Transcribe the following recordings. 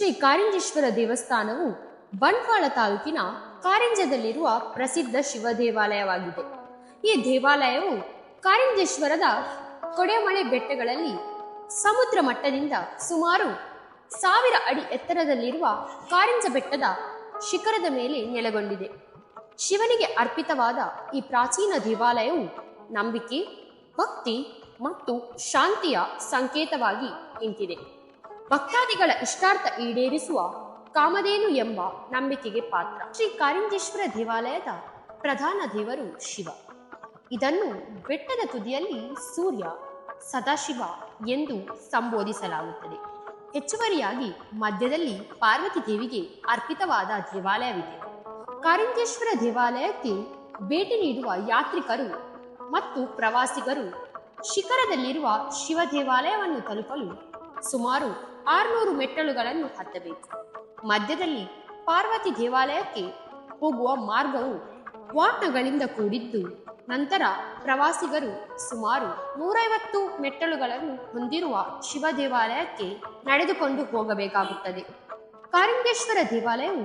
ಶ್ರೀ ಕಾರಿಂಜೇಶ್ವರ ದೇವಸ್ಥಾನವು ಬಂಟ್ವಾಳ ತಾಲೂಕಿನ ಕಾರಿಂಜದಲ್ಲಿರುವ ಪ್ರಸಿದ್ಧ ಶಿವ ದೇವಾಲಯವಾಗಿದೆ. ಈ ದೇವಾಲಯವು ಕಾರಿಂಜೇಶ್ವರದ ಕೊಡೆಮಳೆ ಬೆಟ್ಟಗಳಲ್ಲಿ ಸಮುದ್ರ ಮಟ್ಟದಿಂದ ಸುಮಾರು 1000 ಅಡಿ ಎತ್ತರದಲ್ಲಿರುವ ಕಾರಿಂಜ ಬೆಟ್ಟದ ಶಿಖರದ ಮೇಲೆ ನೆಲೆಗೊಂಡಿದೆ. ಶಿವನಿಗೆ ಅರ್ಪಿತವಾದ ಈ ಪ್ರಾಚೀನ ದೇವಾಲಯವು ನಂಬಿಕೆ, ಭಕ್ತಿ ಮತ್ತು ಶಾಂತಿಯ ಸಂಕೇತವಾಗಿ ನಿಂತಿದೆ. ಭಕ್ತಾದಿಗಳ ಇಷ್ಟಾರ್ಥ ಈಡೇರಿಸುವ ಕಾಮಧೇನು ಎಂಬ ನಂಬಿಕೆಗೆ ಪಾತ್ರ. ಶ್ರೀ ಕಾರಿಂಜೇಶ್ವರ ದೇವಾಲಯದ ಪ್ರಧಾನ ದೇವರು ಶಿವ. ಇದನ್ನು ಬೆಟ್ಟದ ತುದಿಯಲ್ಲಿ ಸೂರ್ಯ, ಸದಾಶಿವ ಎಂದು ಸಂಬೋಧಿಸಲಾಗುತ್ತದೆ. ಹೆಚ್ಚುವರಿಯಾಗಿ ಮಧ್ಯದಲ್ಲಿ ಪಾರ್ವತಿ ದೇವಿಗೆ ಅರ್ಪಿತವಾದ ದೇವಾಲಯವಿದೆ. ಕಾರಿಂಜೇಶ್ವರ ದೇವಾಲಯಕ್ಕೆ ಭೇಟಿ ನೀಡುವ ಯಾತ್ರಿಕರು ಮತ್ತು ಪ್ರವಾಸಿಗರು ಶಿಖರದಲ್ಲಿರುವ ಶಿವ ದೇವಾಲಯವನ್ನು ತಲುಪಲು ಸುಮಾರು 600 ಮೆಟ್ಟಲುಗಳನ್ನು ಹತ್ತಬೇಕು. ಮಧ್ಯದಲ್ಲಿ ಪಾರ್ವತಿ ದೇವಾಲಯಕ್ಕೆ ಹೋಗುವ ಮಾರ್ಗವು ವಾಹನಗಳಿಂದ ಕೂಡಿದ್ದು, ನಂತರ ಪ್ರವಾಸಿಗರು ಸುಮಾರು 150 ಮೆಟ್ಟಲುಗಳನ್ನು ಹೊಂದಿರುವ ಶಿವ ದೇವಾಲಯಕ್ಕೆ ನಡೆದುಕೊಂಡು ಹೋಗಬೇಕಾಗುತ್ತದೆ. ಕಾರಿಂಜೇಶ್ವರ ದೇವಾಲಯವು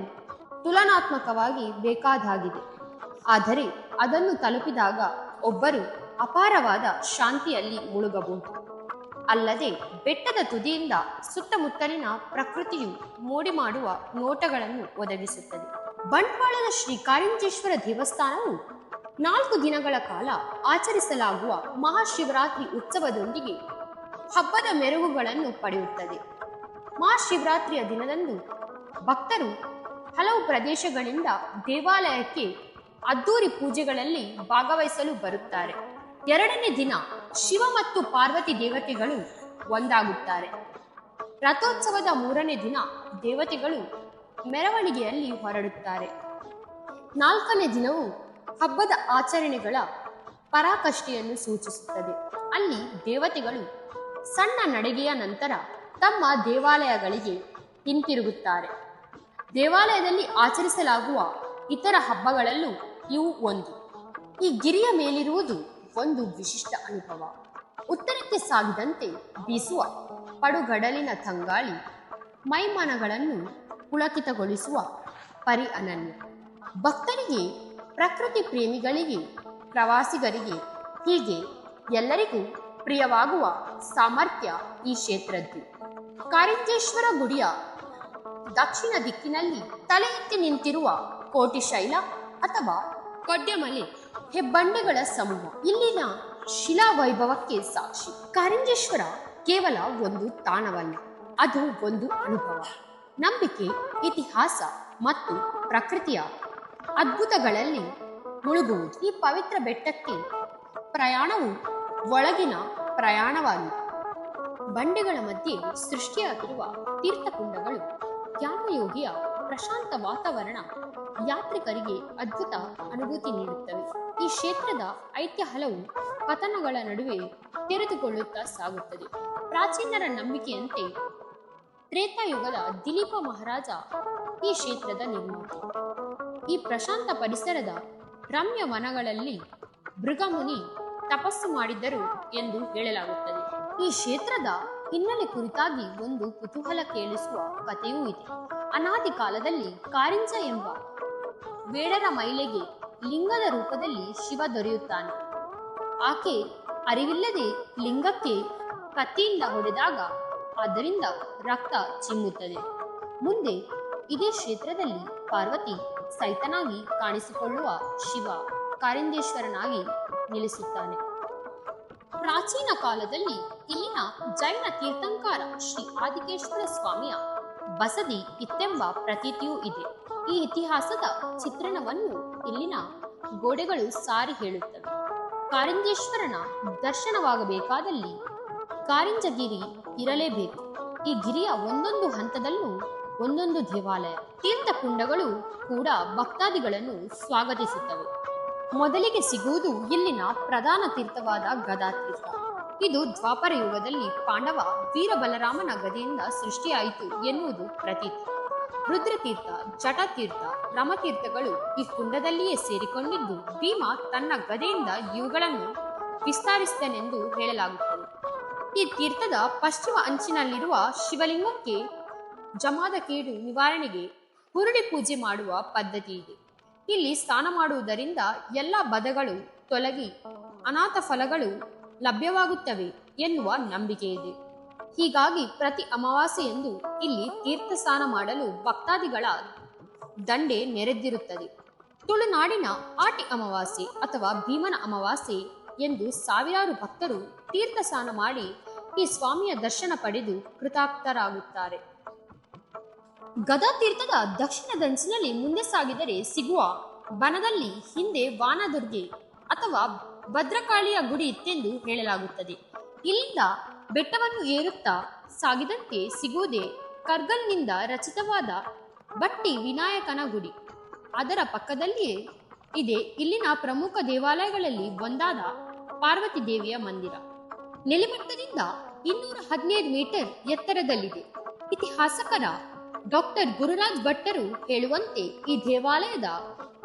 ತುಲನಾತ್ಮಕವಾಗಿ ಬೇಕಾದಾಗಿದೆ, ಆದರೆ ಅದನ್ನು ತಲುಪಿದಾಗ ಒಬ್ಬರು ಅಪಾರವಾದ ಶಾಂತಿಯಲ್ಲಿ ಮುಳುಗಬಹುದು. ಅಲ್ಲದೆ ಬೆಟ್ಟದ ತುದಿಯಿಂದ ಸುತ್ತಮುತ್ತಲಿನ ಪ್ರಕೃತಿಯು ಮೋಡಿ ಮಾಡುವ ನೋಟಗಳನ್ನು ಒದಗಿಸುತ್ತದೆ. ಬಂಟ್ವಾಳದ ಶ್ರೀ ಕಾರಿಂಜೇಶ್ವರ ದೇವಸ್ಥಾನವು 4 ದಿನಗಳ ಕಾಲ ಆಚರಿಸಲಾಗುವ ಮಹಾಶಿವರಾತ್ರಿ ಉತ್ಸವದೊಂದಿಗೆ ಹಬ್ಬದ ಮೆರುಗುಗಳನ್ನು ಪಡೆಯುತ್ತದೆ. ಮಹಾಶಿವರಾತ್ರಿಯ ದಿನದಂದು ಭಕ್ತರು ಹಲವು ಪ್ರದೇಶಗಳಿಂದ ದೇವಾಲಯಕ್ಕೆ ಅದ್ದೂರಿ ಪೂಜೆಗಳಲ್ಲಿ ಭಾಗವಹಿಸಲು ಬರುತ್ತಾರೆ. 2ನೇ ದಿನ ಶಿವ ಮತ್ತು ಪಾರ್ವತಿ ದೇವತೆಗಳು ಒಂದಾಗುತ್ತಾರೆ. ರಥೋತ್ಸವದ 3ನೇ ದಿನ ದೇವತೆಗಳು ಮೆರವಣಿಗೆಯಲ್ಲಿ ಹೊರಡುತ್ತಾರೆ. 4ನೇ ದಿನವು ಹಬ್ಬದ ಆಚರಣೆಗಳ ಪರಾಕಾಷ್ಠೆಯನ್ನು ಸೂಚಿಸುತ್ತದೆ. ಅಲ್ಲಿ ದೇವತೆಗಳು ಸಣ್ಣ ನಡಿಗೆಯ ನಂತರ ತಮ್ಮ ದೇವಾಲಯಗಳಿಗೆ ಹಿಂತಿರುಗುತ್ತಾರೆ. ದೇವಾಲಯದಲ್ಲಿ ಆಚರಿಸಲಾಗುವ ಇತರ ಹಬ್ಬಗಳಲ್ಲೂ ಇವು ಒಂದು. ಈ ಗಿರಿಯ ಮೇಲಿರುವುದು ಒಂದು ವಿಶಿಷ್ಟ ಅನುಭವ. ಉತ್ತರಕ್ಕೆ ಸಾಗಿದಂತೆ ಬೀಸುವ ಪಡುಗಡಲಿನ ತಂಗಾಳಿ ಮೈಮನಗಳನ್ನು ಪುಳಕಿತಗೊಳಿಸುವ ಪರಿ ಅನನ್ಯ. ಭಕ್ತರಿಗೆ, ಪ್ರಕೃತಿ ಪ್ರೇಮಿಗಳಿಗೆ, ಪ್ರವಾಸಿಗರಿಗೆ ಹೀಗೆ ಎಲ್ಲರಿಗೂ ಪ್ರಿಯವಾಗುವ ಸಾಮರ್ಥ್ಯ ಈ ಕ್ಷೇತ್ರದ್ದು. ಕಾರಿಂಜೇಶ್ವರ ಗುಡಿಯ ದಕ್ಷಿಣ ದಿಕ್ಕಿನಲ್ಲಿ ತಲೆ ಎತ್ತಿ ನಿಂತಿರುವ ಕೋಟಿಶೈಲ ಅಥವಾ ಕೊಡ್ಯಮಲೆ ಹೆಬ್ಬಂಡೆಗಳ ಸಮೂಹ ಇಲ್ಲಿನ ಶಿಲಾ ವೈಭವಕ್ಕೆ ಸಾಕ್ಷಿ. ಕಾರಿಂಜೇಶ್ವರ ಕೇವಲ ಒಂದು ತಾಣವಲ್ಲ, ಅದು ಒಂದು ಅನುಭವ, ನಂಬಿಕೆ, ಇತಿಹಾಸ ಮತ್ತು ಪ್ರಕೃತಿಯ ಅದ್ಭುತಗಳಲ್ಲಿ ಮುಳುಗುವುದು. ಈ ಪವಿತ್ರ ಬೆಟ್ಟಕ್ಕೆ ಪ್ರಯಾಣವು ಒಳಗಿನ ಪ್ರಯಾಣವಾಗಿದೆ. ಬಂಡೆಗಳ ಮಧ್ಯೆ ಸೃಷ್ಟಿಯಾಗಿರುವ ತೀರ್ಥಕುಂಡಗಳು, ಧ್ಯಾನಯೋಗಿಯ ಪ್ರಶಾಂತ ವಾತಾವರಣ ಯಾತ್ರಿಕರಿಗೆ ಅದ್ಭುತ ಅನುಭೂತಿ ನೀಡುತ್ತವೆ. ಈ ಕ್ಷೇತ್ರದ ಐತಿಹ್ಯ ಹಲವು ಪತನಗಳ ನಡುವೆ ತೆರೆದುಕೊಳ್ಳುತ್ತಾ ಸಾಗುತ್ತದೆ. ಪ್ರಾಚೀನರ ನಂಬಿಕೆಯಂತೆ ತ್ರೇತಾಯುಗದ ದಿಲೀಪ ಮಹಾರಾಜ ಈ ಕ್ಷೇತ್ರದ ನಿರ್ಮಾತ. ಈ ಪ್ರಶಾಂತ ಪರಿಸರದ ರಮ್ಯ ವನಗಳಲ್ಲಿ ಭೃಗಮುನಿ ತಪಸ್ಸು ಮಾಡಿದ್ದರು ಎಂದು ಹೇಳಲಾಗುತ್ತದೆ. ಈ ಕ್ಷೇತ್ರದ ಹಿನ್ನೆಲೆ ಕುರಿತಾಗಿ ಒಂದು ಕುತೂಹಲ ಕೇಳಿಸುವ ಕಥೆಯೂ ಇದೆ. ಅನಾದಿ ಕಾಲದಲ್ಲಿ ಕಾರಿಂಜ ಎಂಬ ಬೇಡರ ಮಹಿಳೆಗೆ ಲಿಂಗದ ರೂಪದಲ್ಲಿ ಶಿವ ದೊರೆಯುತ್ತಾನೆ. ಆಕೆ ಅರಿವಿಲ್ಲದೆ ಲಿಂಗಕ್ಕೆ ಕತ್ತಿಯಿಂದ ಹೊಡೆದಾಗ ಅದರಿಂದ ರಕ್ತ ಚಿಮ್ಮುತ್ತದೆ. ಮುಂದೆ ಇದೇ ಕ್ಷೇತ್ರದಲ್ಲಿ ಪಾರ್ವತಿ ಸೈತನಾಗಿ ಕಾಣಿಸಿಕೊಳ್ಳುವ ಶಿವ ಕಾರಿಂಜೇಶ್ವರನಾಗಿ ನಿಲ್ಲಿಸುತ್ತಾನೆ. ಪ್ರಾಚೀನ ಕಾಲದಲ್ಲಿ ಇಲ್ಲಿನ ಜೈನ ತೀರ್ಥಂಕಾರ ಶ್ರೀ ಆದಿಕೇಶ್ವರ ಸ್ವಾಮಿಯ ಬಸದಿ ಇತ್ತೆಂಬ ಪ್ರತೀತಿಯೂ ಇದೆ. ಈ ಇತಿಹಾಸದ ಚಿತ್ರಣವನ್ನು ಇಲ್ಲಿನ ಗೋಡೆಗಳು ಸಾರಿ ಹೇಳುತ್ತವೆ. ಕಾರಿಂಜೇಶ್ವರನ ದರ್ಶನವಾಗಬೇಕಾದಲ್ಲಿ ಕಾರಿಂಜಗಿರಿ ಇರಲೇಬೇಕು. ಈ ಗಿರಿಯ ಒಂದೊಂದು ಹಂತದಲ್ಲೂ ಒಂದೊಂದು ದೇವಾಲಯ, ತೀರ್ಥಕುಂಡಗಳು ಕೂಡ ಭಕ್ತಾದಿಗಳನ್ನು ಸ್ವಾಗತಿಸುತ್ತವೆ. ಮೊದಲಿಗೆ ಸಿಗುವುದು ಇಲ್ಲಿನ ಪ್ರಧಾನ ತೀರ್ಥವಾದ ಗದಾತೀರ್ಥ. ಇದು ದ್ವಾಪರ ಯುಗದಲ್ಲಿ ಪಾಂಡವ ವೀರಬಲರಾಮನ ಗದೆಯಿಂದ ಸೃಷ್ಟಿಯಾಯಿತು ಎನ್ನುವುದು ಪ್ರತೀತಿ. ರುದ್ರತೀರ್ಥ, ಜಟತೀರ್ಥ, ರಮತೀರ್ಥಗಳು ಈ ಕುಂಡದಲ್ಲಿಯೇ ಸೇರಿಕೊಂಡಿದ್ದು, ಭೀಮ ತನ್ನ ಗದೆಯಿಂದ ಇವುಗಳನ್ನು ವಿಸ್ತರಿಸಿದನೆಂದು ಹೇಳಲಾಗುತ್ತದೆ. ಈ ತೀರ್ಥದ ಪಶ್ಚಿಮ ಅಂಚಿನಲ್ಲಿರುವ ಶಿವಲಿಂಗಕ್ಕೆ ಜಮಾದ ಕೇಡು ನಿವಾರಣೆಗೆ ಹುರುಳಿ ಪೂಜೆ ಮಾಡುವ ಪದ್ಧತಿ ಇದೆ. ಇಲ್ಲಿ ಸ್ನಾನ ಮಾಡುವುದರಿಂದ ಎಲ್ಲ ಬದಗಳು ತೊಲಗಿ ಅನಾಥ ಫಲಗಳು ಲಭ್ಯವಾಗುತ್ತವೆ ಎನ್ನುವ ನಂಬಿಕೆ ಇದೆ. ಹೀಗಾಗಿ ಪ್ರತಿ ಅಮಾವಾಸ್ಯೆಯಂದು ಇಲ್ಲಿ ತೀರ್ಥ ಸ್ನಾನ ಮಾಡಲು ಭಕ್ತಾದಿಗಳ ದಂಡೆ ನೆರೆದಿರುತ್ತದೆ. ತುಳುನಾಡಿನ ಆಟಿ ಅಮಾವಾಸ್ಯೆ ಅಥವಾ ಭೀಮನ ಅಮಾವಾಸ್ಯೆ ಎಂದು ಸಾವಿರಾರು ಭಕ್ತರು ತೀರ್ಥ ಸ್ನಾನ ಮಾಡಿ ಈ ಸ್ವಾಮಿಯ ದರ್ಶನ ಪಡೆದು ಕೃತಾರ್ಥರಾಗುತ್ತಾರೆ. ಗದಾ ತೀರ್ಥದ ದಕ್ಷಿಣದಂಚಿನಲ್ಲಿ ಮುಂದೆ ಸಾಗಿದರೆ ಸಿಗುವ ಬನದಲ್ಲಿ ಹಿಂದೆ ವಾನದುರ್ಗೆ ಅಥವಾ ಭದ್ರಕಾಳಿಯ ಗುಡಿ ಇತ್ತೆಂದು ಹೇಳಲಾಗುತ್ತದೆ. ಇಲ್ಲಿಂದ ಬೆಟ್ಟವನ್ನು ಏರುತ್ತಾ ಸಾಗಿದಂತೆ ಸಿಗುವುದೇ ಕರ್ಗಲ್ನಿಂದ ರಚಿತವಾದ ಬಟ್ಟಿ ವಿನಾಯಕನ ಗುಡಿ. ಅದರ ಪಕ್ಕದಲ್ಲಿಯೇ ಇದೆ ಇಲ್ಲಿನ ಪ್ರಮುಖ ದೇವಾಲಯಗಳಲ್ಲಿ ಒಂದಾದ ಪಾರ್ವತಿ ದೇವಿಯ ಮಂದಿರ. ನೆಲಮಟ್ಟದಿಂದ 215 ಮೀಟರ್ ಎತ್ತರದಲ್ಲಿದೆ. ಇತಿಹಾಸಕರ ಡಾಕ್ಟರ್ ಗುರುರಾಜ್ ಭಟ್ಟರು ಹೇಳುವಂತೆ ಈ ದೇವಾಲಯದ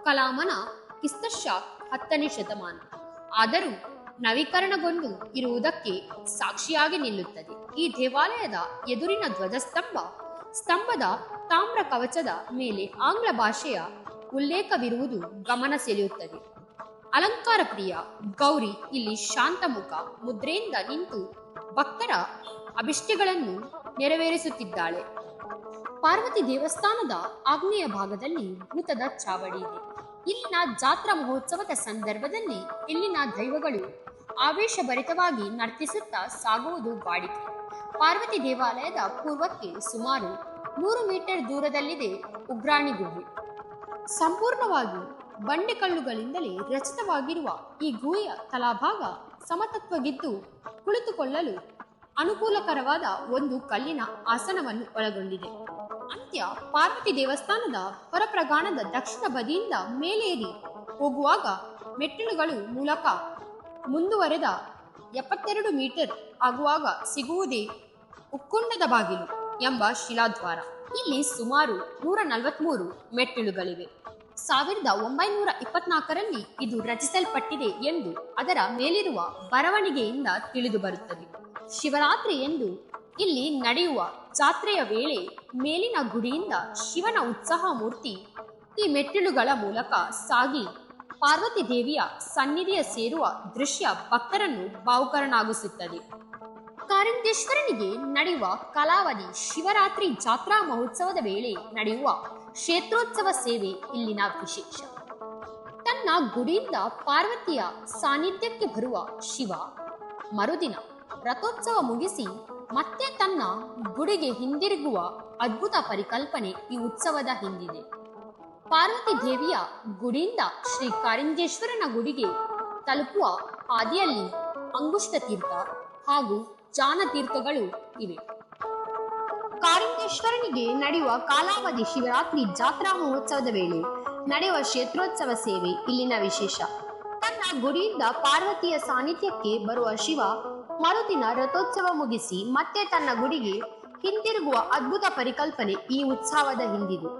ಕಲಾಮನ ಕ್ರಿಸ್ತಶಕ 10ನೇ ಶತಮಾನ. ಆದರೂ ನವೀಕರಣಗೊಂಡು ಇರುವುದಕ್ಕೆ ಸಾಕ್ಷಿಯಾಗಿ ನಿಲ್ಲುತ್ತದೆ. ಈ ದೇವಾಲಯದ ಎದುರಿನ ಸ್ತಂಭದ ತಾಮ್ರ ಕವಚದ ಮೇಲೆ ಆಂಗ್ಲ ಭಾಷೆಯ ಉಲ್ಲೇಖವಿರುವುದು ಗಮನ ಸೆಳೆಯುತ್ತದೆ. ಅಲಂಕಾರ ಪ್ರಿಯ ಗೌರಿ ಇಲ್ಲಿ ಶಾಂತಮುಖ ಮುದ್ರೆಯಿಂದ ನಿಂತು ಭಕ್ತರ ಅಭಿಷ್ಟಗಳನ್ನು ನೆರವೇರಿಸುತ್ತಿದ್ದಾಳೆ. ಪಾರ್ವತಿ ದೇವಸ್ಥಾನದ ಆಗ್ನೇಯ ಭಾಗದಲ್ಲಿ ಭೂತದ ಚಾವಡಿ ಇದೆ. ಇಲ್ಲಿನ ಜಾತ್ರಾ ಮಹೋತ್ಸವದ ಸಂದರ್ಭದಲ್ಲಿ ಇಲ್ಲಿನ ದೈವಗಳು ಆವೇಶಭರಿತವಾಗಿ ನರ್ತಿಸುತ್ತಾ ಸಾಗುವುದು ವಾಡಿಕೆ. ಪಾರ್ವತಿ ದೇವಾಲಯದ ಪೂರ್ವಕ್ಕೆ ಸುಮಾರು 100 ಮೀಟರ್ ದೂರದಲ್ಲಿದೆ ಉಗ್ರಾಣಿ ಗುಹೆ. ಸಂಪೂರ್ಣವಾಗಿ ಬಂಡೆಕಲ್ಲುಗಳಿಂದಲೇ ರಚಿತವಾಗಿರುವ ಈ ಗುಹೆಯ ತಳಭಾಗ ಸಮತಟ್ಟಾಗಿದ್ದು ಕುಳಿತುಕೊಳ್ಳಲು ಅನುಕೂಲಕರವಾದ ಒಂದು ಕಲ್ಲಿನ ಆಸನವನ್ನು ಒಳಗೊಂಡಿದೆ. ಅಂತ್ಯ ಪಾರ್ವತಿ ದೇವಸ್ಥಾನದ ಹೊರಪ್ರಾಂಗಣದ ದಕ್ಷಿಣ ಬದಿಯಿಂದ ಮೇಲೇರಿ ಹೋಗುವಾಗ ಮೆಟ್ಟಿಲುಗಳು ಮೂಲಕ ಮುಂದುವರೆದ 72 ಮೀಟರ್ ಆಗುವಾಗ ಸಿಗುವುದೇ ಉಕ್ಕುಂಡದ ಬಾಗಿಲು ಎಂಬ ಶಿಲಾದ್ವಾರ. ಇಲ್ಲಿ ಸುಮಾರು 143 ಮೆಟ್ಟಿಲುಗಳಿವೆ. 1924ರಲ್ಲಿ ಇದು ರಚಿಸಲ್ಪಟ್ಟಿದೆ ಎಂದು ಅದರ ಮೇಲಿರುವ ಬರವಣಿಗೆಯಿಂದ ತಿಳಿದು ಬರುತ್ತದೆ. ಶಿವರಾತ್ರಿ ಎಂದು ಇಲ್ಲಿ ನಡೆಯುವ ಜಾತ್ರೆಯ ವೇಳೆ ಮೇಲಿನ ಗುಡಿಯಿಂದ ಶಿವನ ಉತ್ಸವ ಮೂರ್ತಿ ಈ ಮೆಟ್ಟಿಲುಗಳ ಮೂಲಕ ಸಾಗಿ ಪಾರ್ವತಿ ದೇವಿಯ ಸನ್ನಿಧಿಯ ಸೇರುವ ದೃಶ್ಯ ಭಕ್ತರನ್ನು ಭಾವುಕರನ್ನಾಗಿಸುತ್ತದೆ. ಕಾರಿಂಜೇಶ್ವರನಿಗೆ ನಡೆಯುವ ಕಾಲಾವಧಿ ಶಿವರಾತ್ರಿ ಜಾತ್ರಾ ಮಹೋತ್ಸವದ ವೇಳೆ ನಡೆಯುವ ಕ್ಷೇತ್ರೋತ್ಸವ ಸೇವೆ ಇಲ್ಲಿನ ವಿಶೇಷ. ತನ್ನ ಗುಡಿಯಿಂದ ಪಾರ್ವತಿಯ ಸಾನ್ನಿಧ್ಯಕ್ಕೆ ಬರುವ ಶಿವ ಮರುದಿನ ರಥೋತ್ಸವ ಮುಗಿಸಿ ಮತ್ತೆ ತನ್ನ ಗುಡಿಗೆ ಹಿಂದಿರುಗುವ ಅದ್ಭುತ ಪರಿಕಲ್ಪನೆ ಈ ಉತ್ಸವದ ಹಿಂದಿದೆ. ಪಾರ್ವತಿ ದೇವಿಯ ಗುಡಿಯಿಂದ ಶ್ರೀ ಕಾರಿಂಜೇಶ್ವರನ ಗುಡಿಗೆ ತಲುಪುವ ಹಾದಿಯಲ್ಲಿ ಅಂಗುಷ್ಟ ತೀರ್ಥ ಹಾಗೂ ಜಾನ ತೀರ್ಥಗಳು ಇವೆ. ಕಾರಿಂಜೇಶ್ವರನಿಗೆ ನಡೆಯುವ ಕಾಲಾವಧಿ ಶಿವರಾತ್ರಿ ಜಾತ್ರಾ ಮಹೋತ್ಸವದ ವೇಳೆ ನಡೆಯುವ ಕ್ಷೇತ್ರೋತ್ಸವ ಸೇವೆ ಇಲ್ಲಿನ ವಿಶೇಷ. ತನ್ನ ಗುಡಿಯಿಂದ ಪಾರ್ವತಿಯ ಸಾನ್ನಿಧ್ಯಕ್ಕೆ ಬರುವ ಶಿವ ಮರುದಿನ ರಥೋತ್ಸವ ಮುಗಿಸಿ ಮತ್ತೆ ತನ್ನ ಗುಡಿಗೆ ಹಿಂದಿರುಗುವ ಅದ್ಭುತ ಪರಿಕಲ್ಪನೆ ಈ ಉತ್ಸವದ ಹಿಂದಿದೆ.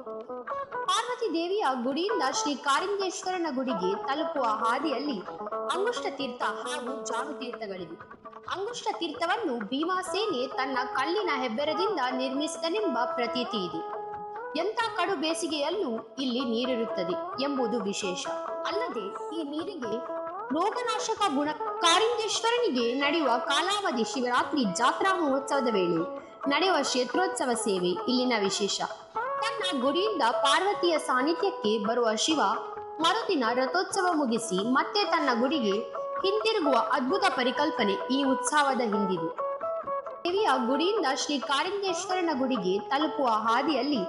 ಪಾರ್ವತಿ ದೇವಿಯ ಗುಡಿಯಿಂದ ಶ್ರೀ ಕಾರಿಂಜೇಶ್ವರನ ಗುಡಿಗೆ ತಲುಪುವ ಹಾದಿಯಲ್ಲಿ ಅಂಗುಷ್ಟ ತೀರ್ಥ ಹಾಗೂ ಜಾನು ತೀರ್ಥಗಳಿವೆ. ಅಂಗುಷ್ಟ ತೀರ್ಥವನ್ನು ಭೀಮಸೇನೆ ತನ್ನ ಕಲ್ಲಿನ ಹೆಬ್ಬೆರದಿಂದ ನಿರ್ಮಿಸಿದನೆಂಬ ಪ್ರತೀತಿ ಇದೆ. ಎಂಥ ಕಡು ಬೇಸಿಗೆಯಲ್ಲೂ ಇಲ್ಲಿ ನೀರಿರುತ್ತದೆ ಎಂಬುದು ವಿಶೇಷ. ಅಲ್ಲದೆ ಈ ನೀರಿಗೆ ರೋಗನಾಶಕ ಗುಣ. ಕಾರಿಂಜೇಶ್ವರನಿಗೆ ನಡೆಯುವ ಕಾಲಾವಧಿ ಶಿವರಾತ್ರಿ ಜಾತ್ರಾ ಮಹೋತ್ಸವದ ವೇಳೆ ನಡೆಯುವ ಕ್ಷೇತ್ರೋತ್ಸವ ಸೇವೆ ಇಲ್ಲಿನ ವಿಶೇಷ. ತನ್ನ ಗುಡಿಯಿಂದ ಪಾರ್ವತಿಯ ಸಾನ್ನಿಧ್ಯಕ್ಕೆ ಬರುವ ಶಿವ ಮರುದಿನ ರಥೋತ್ಸವ ಮುಗಿಸಿ ಮತ್ತೆ ತನ್ನ ಗುಡಿಗೆ ಹಿಂದಿರುಗುವ ಅದ್ಭುತ ಪರಿಕಲ್ಪನೆ ಈ ಉತ್ಸವದ ಹಿಂದಿದೆ. ದೇವಿಯ ಗುಡಿಯಿಂದ ಶ್ರೀ ಕಾರಿಂಜೇಶ್ವರನ ಗುಡಿಗೆ ತಲುಪುವ ಹಾದಿಯಲ್ಲಿ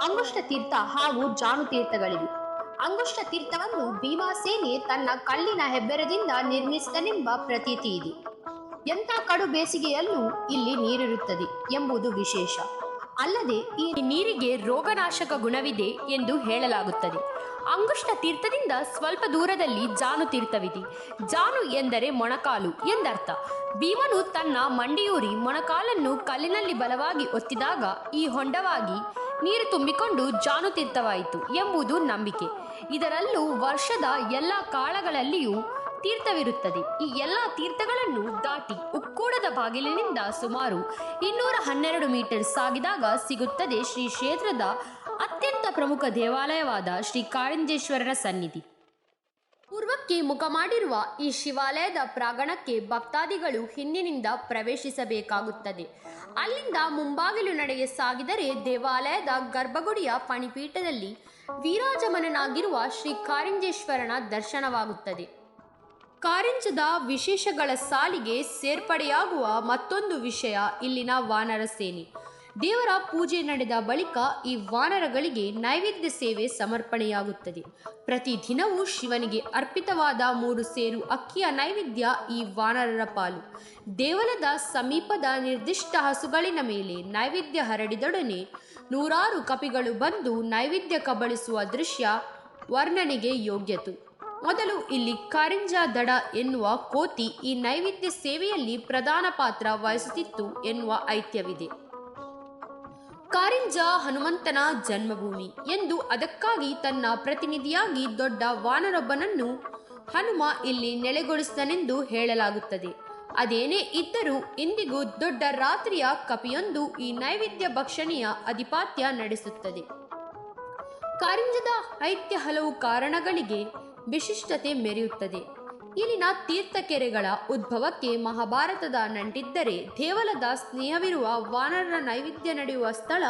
ಅಂಗುಷ್ಟ ತೀರ್ಥ ಹಾಗೂ ಜಾನು ತೀರ್ಥಗಳಿವೆ. ಅಂಗುಷ್ಟ ತೀರ್ಥವನ್ನು ಭೀಮಸೇನೆ ತನ್ನ ಕಲ್ಲಿನ ಹೆಬ್ಬೆರದಿಂದ ನಿರ್ಮಿಸಿದನೆಂಬ ಪ್ರತೀತಿ ಇದೆ. ಎಂಥ ಕಡು ಬೇಸಿಗೆಯಲ್ಲೂ ಇಲ್ಲಿ ನೀರಿರುತ್ತದೆ ಎಂಬುದು ವಿಶೇಷ. ಅಲ್ಲದೆ ಈ ನೀರಿಗೆ ರೋಗನಾಶಕ ಗುಣವಿದೆ ಎಂದು ಹೇಳಲಾಗುತ್ತದೆ. ಅಂಗುಷ್ಟ ತೀರ್ಥದಿಂದ ಸ್ವಲ್ಪ ದೂರದಲ್ಲಿ ಜಾನು ತೀರ್ಥವಿದೆ. ಜಾನು ಎಂದರೆ ಮೊಣಕಾಲು ಎಂದರ್ಥ. ಭೀಮನು ತನ್ನ ಮಂಡಿಯೂರಿ ಮೊಣಕಾಲನ್ನು ಕಲ್ಲಿನಲ್ಲಿ ಬಲವಾಗಿ ಒತ್ತಿದಾಗ ಈ ಹೊಂಡವಾಗಿ ನೀರು ತುಂಬಿಕೊಂಡು ಜಾನು ತೀರ್ಥವಾಯಿತು ಎಂಬುದು ನಂಬಿಕೆ. ಇದರಲ್ಲೂ ವರ್ಷದ ಎಲ್ಲ ಕಾಲಗಳಲ್ಲಿಯೂ ತೀರ್ಥವಿರುತ್ತದೆ. ಈ ಎಲ್ಲ ತೀರ್ಥಗಳನ್ನು ದಾಟಿ ಉಕ್ಕೋಡದ ಬಾಗಿಲಿನಿಂದ ಸುಮಾರು 212 ಮೀಟರ್ ಸಾಗಿದಾಗ ಸಿಗುತ್ತದೆ ಶ್ರೀ ಕ್ಷೇತ್ರದ ಅತ್ಯಂತ ಪ್ರಮುಖ ದೇವಾಲಯವಾದ ಶ್ರೀ ಕಾರಿಂಜೇಶ್ವರನ ಸನ್ನಿಧಿ. ಪೂರ್ವಕ್ಕೆ ಮುಖ ಮಾಡಿರುವ ಈ ಶಿವಾಲಯದ ಪ್ರಾಂಗಣಕ್ಕೆ ಭಕ್ತಾದಿಗಳು ಹಿಂದಿನಿಂದ ಪ್ರವೇಶಿಸಬೇಕಾಗುತ್ತದೆ. ಅಲ್ಲಿಂದ ಮುಂಬಾಗಿಲು ನಡೆಗೆ ಸಾಗಿದರೆ ದೇವಾಲಯದ ಗರ್ಭಗುಡಿಯ ಪಣಿಪೀಠದಲ್ಲಿ ವಿರಾಜಮಾನನಾಗಿರುವ ಶ್ರೀ ಕಾರಿಂಜೇಶ್ವರನ ದರ್ಶನವಾಗುತ್ತದೆ. ಕಾರಿಂಜದ ವಿಶೇಷಗಳ ಸಾಲಿಗೆ ಸೇರ್ಪಡೆಯಾಗುವ ಮತ್ತೊಂದು ವಿಷಯ ಇಲ್ಲಿನ ವಾನರ ಸೇನೆ. ದೇವರ ಪೂಜೆ ನಡೆದ ಬಳಿಕ ಈ ವಾನರಗಳಿಗೆ ನೈವೇದ್ಯ ಸೇವೆ ಸಮರ್ಪಣೆಯಾಗುತ್ತದೆ. ಪ್ರತಿದಿನವೂ ಶಿವನಿಗೆ ಅರ್ಪಿತವಾದ 3 ಸೇರು ಅಕ್ಕಿಯ ನೈವೇದ್ಯ ಈ ವಾನರರ ಪಾಲು. ದೇವಲದ ಸಮೀಪದ ನಿರ್ದಿಷ್ಟ ಹಸುಗಳಿನ ಮೇಲೆ ನೈವೇದ್ಯ ಹರಡಿದೊಡನೆ ನೂರಾರು ಕಪಿಗಳು ಬಂದು ನೈವೇದ್ಯ ಕಬಳಿಸುವ ದೃಶ್ಯ ವರ್ಣನೆಗೆ ಯೋಗ್ಯತು. ಮೊದಲು ಇಲ್ಲಿ ಕಾರಿಂಜ ದಡ ಎನ್ನುವ ಕೋತಿ ಈ ನೈವೇದ್ಯ ಸೇವೆಯಲ್ಲಿ ಪ್ರಧಾನ ಪಾತ್ರ ವಹಿಸುತ್ತಿತ್ತು ಎನ್ನುವ ಐತಿಹ್ಯವಿದೆ. ಕಾರಿಂಜ ಹನುಮಂತನ ಜನ್ಮಭೂಮಿ ಎಂದು ಅದಕ್ಕಾಗಿ ತನ್ನ ಪ್ರತಿನಿಧಿಯಾಗಿ ದೊಡ್ಡ ವಾನರೊಬ್ಬನನ್ನು ಹನುಮ ಇಲ್ಲಿ ನೆಲೆಗೊಳಿಸಿದನೆಂದು ಹೇಳಲಾಗುತ್ತದೆ. ಅದೇನೇ ಇದ್ದರೂ ಇಂದಿಗೂ ದೊಡ್ಡ ರಾತ್ರಿಯ ಕಪಿಯೊಂದು ಈ ನೈವೇದ್ಯ ಭಕ್ಷಣೆಯ ಅಧಿಪತ್ಯ ನಡೆಸುತ್ತದೆ. ಕಾರಿಂಜದ ಐತಿಹ್ಯ ಹಲವು ಕಾರಣಗಳಿಗೆ ವಿಶಿಷ್ಟತೆ ಮೆರೆಯುತ್ತದೆ. ಇಲ್ಲಿನ ತೀರ್ಥಕೆರೆಗಳ ಉದ್ಭವಕ್ಕೆ ಮಹಾಭಾರತದ ನಂಟಿದ್ದರೆ ದೇವಲದ ಸ್ನೇಹವಿರುವ ವಾನರರ ನೈವೇದ್ಯ ನಡೆಯುವ ಸ್ಥಳ